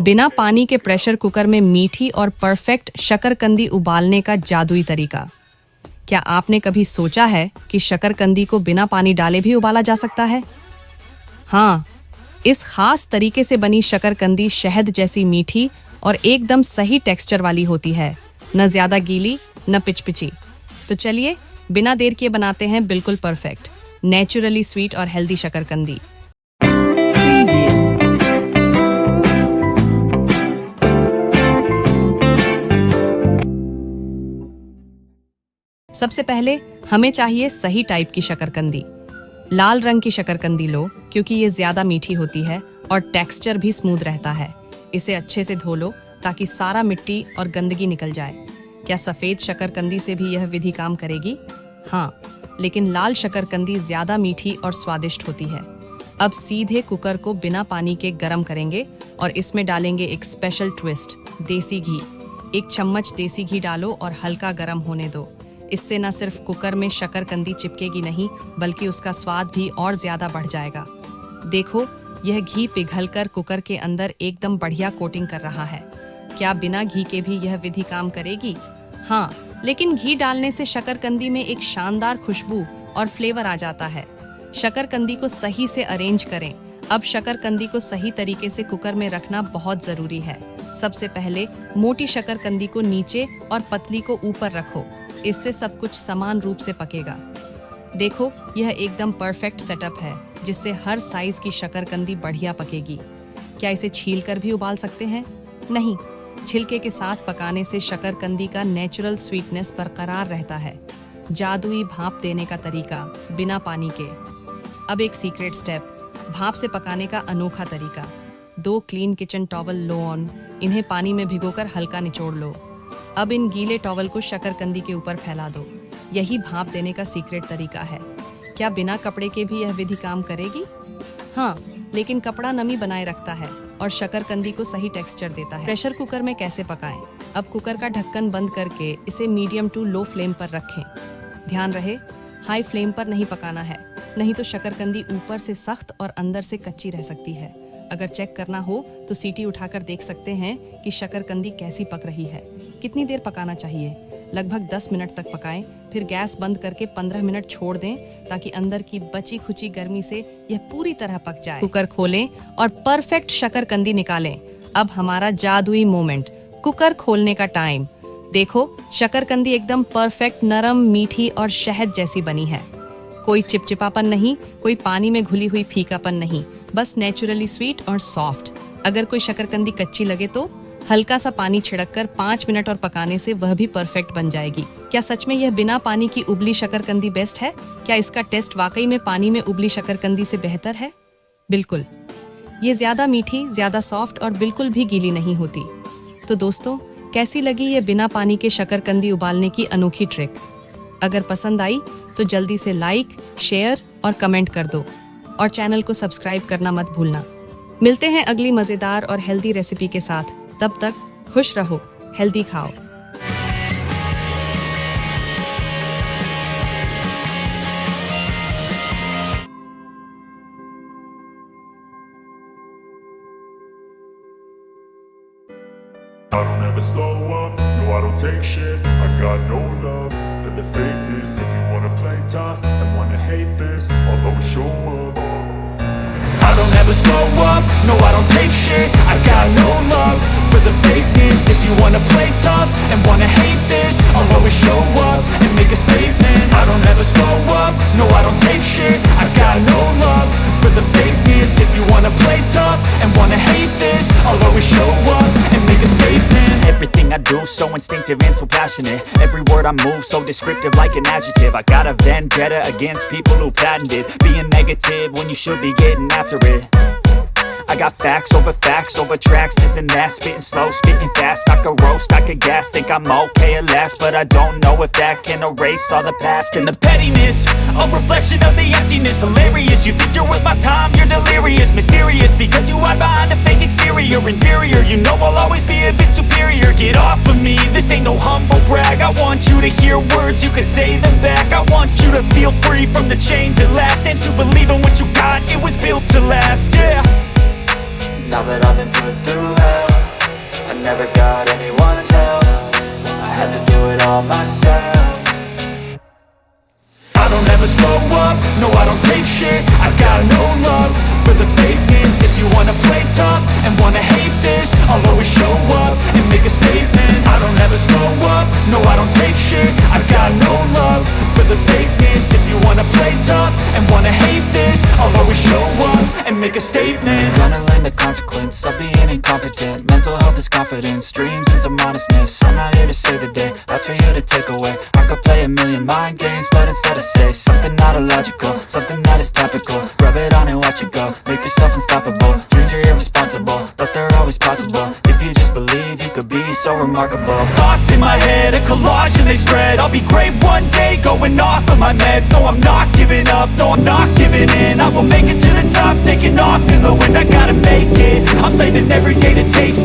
बिना पानी के प्रेशर कुकर में मीठी और परफेक्ट शकरकंदी उबालने का जादुई तरीका। क्या आपने कभी सोचा है कि शकरकंदी को बिना पानी डाले भी उबाला जा सकता है? हाँ, इस खास तरीके से बनी शकरकंदी शहद जैसी मीठी और एकदम सही टेक्सचर वाली होती है, न ज्यादा गीली न पिचपिची। तो चलिए बिना देर किए बनाते हैं बिल्कुल परफेक्ट, नेचुरली स्वीट और हेल्दी शकरकंदी। सबसे पहले हमें चाहिए सही टाइप की शकरकंदी। लाल रंग की शकरकंदी लो क्योंकि ये ज्यादा मीठी होती है और टेक्सचर भी स्मूथ रहता है। इसे अच्छे से धो लो ताकि सारा मिट्टी और गंदगी निकल जाए। क्या सफेद शकरकंदी से भी यह विधि काम करेगी? हाँ, लेकिन लाल शकरकंदी ज्यादा मीठी और स्वादिष्ट होती है। अब सीधे कुकर को बिना पानी के गरम करेंगे और इसमें डालेंगे एक स्पेशल ट्विस्ट, देसी घी। 1 चम्मच देसी घी डालो और हल्का गरम होने दो। इससे न सिर्फ कुकर में शकरकंदी चिपकेगी नहीं, बल्कि उसका स्वाद भी और ज्यादा बढ़ जाएगा। देखो, यह घी पिघलकर कुकर के अंदर एकदम बढ़िया कोटिंग कर रहा है। क्या बिना घी के भी यह विधि काम करेगी? हाँ, लेकिन घी डालने से शकरकंदी में एक शानदार खुशबू और फ्लेवर आ जाता है। शकरकंदी को सही से अरेंज करें। अब शकरकंदी को सही तरीके से कुकर में रखना बहुत जरूरी है। सबसे पहले मोटी शकरकंदी को नीचे और पतली को ऊपर रखो। इससे सब कुछ समान रूप से पकेगा। देखो, यह एकदम परफेक्ट सेटअप है, जिससे हर साइज की शकरकंदी बढ़िया पकेगी। क्या इसे छीलकर भी उबाल सकते हैं? नहीं, छिलके के साथ पकाने से शकरकंदी का नेचुरल स्वीटनेस बरकरार रहता है। जादुई भाप देने का तरीका बिना पानी के। अब एक सीक्रेट स्टेप, भाप से पकाने का अनोखा तरीका। 2 clean kitchen towel low on, इन्हें पानी में भिगोकर हल्का निचोड़ लो। अब इन गीले टॉवल को शकरकंदी के ऊपर फैला दो। यही भाप देने का सीक्रेट तरीका है। क्या बिना कपड़े के भी यह विधि काम करेगी? हाँ, लेकिन कपड़ा नमी बनाए रखता है और शकरकंदी को सही टेक्सचर देता है। प्रेशर कुकर में कैसे पकाएं? अब कुकर का ढक्कन बंद करके इसे मीडियम टू लो फ्लेम पर रखें। ध्यान रहे, हाई फ्लेम पर नहीं पकाना है, नहीं तो शकरकंदी ऊपर से सख्त और अंदर से कच्ची रह सकती है। अगर चेक करना हो तो सीटी उठाकर देख सकते हैं कि शकरकंदी कैसी पक रही है। कितनी देर पकाना चाहिए? लगभग 10 मिनट तक पकाएं, फिर गैस बंद करके 15 मिनट छोड़ दें ताकि अंदर की बची खुची गर्मी से यह पूरी तरह पक जाए। कुकर खोलें और परफेक्ट शकरकंदी निकालें। अब हमारा जादुई मोमेंट, कुकर खोलने का टाइम। देखो, शकरकंदी एकदम परफेक्ट नरम, मीठी और शहद जैसी बनी है। कोई चिपचिपापन नहीं, कोई पानी में घुली हुई फीकापन नहीं, बस नेचुरली स्वीट और सॉफ्ट। अगर कोई शकरकंदी कच्ची लगे तो हल्का सा पानी छिड़ककर 5 मिनट और पकाने से वह भी परफेक्ट बन जाएगी। क्या सच में यह बिना पानी की उबली शकरकंदी बेस्ट है? क्या इसका टेस्ट वाकई में पानी में उबली शकरकंदी से बेहतर है? बिल्कुल। ये ज्यादा मीठी, ज्यादा सॉफ्ट और बिल्कुल भी गीली नहीं होती। तो दोस्तों, कैसी लगी ये बिना पानी के शकरकंदी उबालने की अनोखी ट्रिक? अगर पसंद आई तो जल्दी से लाइक, शेयर और कमेंट कर दो और चैनल को सब्सक्राइब करना मत भूलना। मिलते हैं अगली मजेदार और हेल्दी रेसिपी के साथ। तब तक खुश रहो, हेल्दी खाओ। I don't ever slow up, no I don't take shit. I got no love for the fakeness. If you wanna play tough and wanna hate this, I'll always show up. I don't ever slow up, no I don't take shit. I got no love for the fakeness. If you wanna play tough and wanna hate this, I'll always show up and make a statement. I don't ever slow up, no I don't take shit. I got no love for the fakeness. If you wanna play tough and wanna hate this, I'll always show up and make a statement. Everything I do so instinctive and so passionate. Every word I move so descriptive like an adjective. I got a vendetta against people who patented being negative when you should be getting after it. I got facts over tracks, this and that. Spitting slow, spitting fast. I could roast, I could gas. Think I'm okay at last, but I don't know if that can erase all the past. And the pettiness, a reflection of the emptiness. Hilarious, you think you're worth my time, you're delirious. Mysterious, because you hide behind a fake exterior. Inferior, you know I'll always be a bit superior. Get off of me, this ain't no humble brag. I want you to hear words, you can say them back. I want you to feel free from the chains at last, and to believe in what you got, it was built to last, yeah. Now that I've been put through hell, never got anyone's help. I had to do it all myself. I don't ever slow up, no I don't take shit. I got no love for the fakeness. If you wanna play tough and wanna hate this, I'll always show up and make a statement. I don't ever slow up, no I don't take shit. I got no love for the fakeness. If you wanna play tough and wanna hate this, I'll always show up and make a statement. Gonna learn the consequence of being incompetent. Mental health is confidence, dreams and some modestness. I'm not here to save the day, that's for you to take away. I could play a million mind games, but instead I say something not illogical, something that is topical. Rub it on and watch it go, make yourself unstoppable. Dreams are irresponsible, but they're always possible. If you just believe, you could be so remarkable. Thoughts in my head, a collage and they spread. I'll be great one day, going off of my meds. No, I'm not giving up, no, I'm not giving in. I will make it to the top, taking off in the wind. I gotta make it, I'm saving every day to taste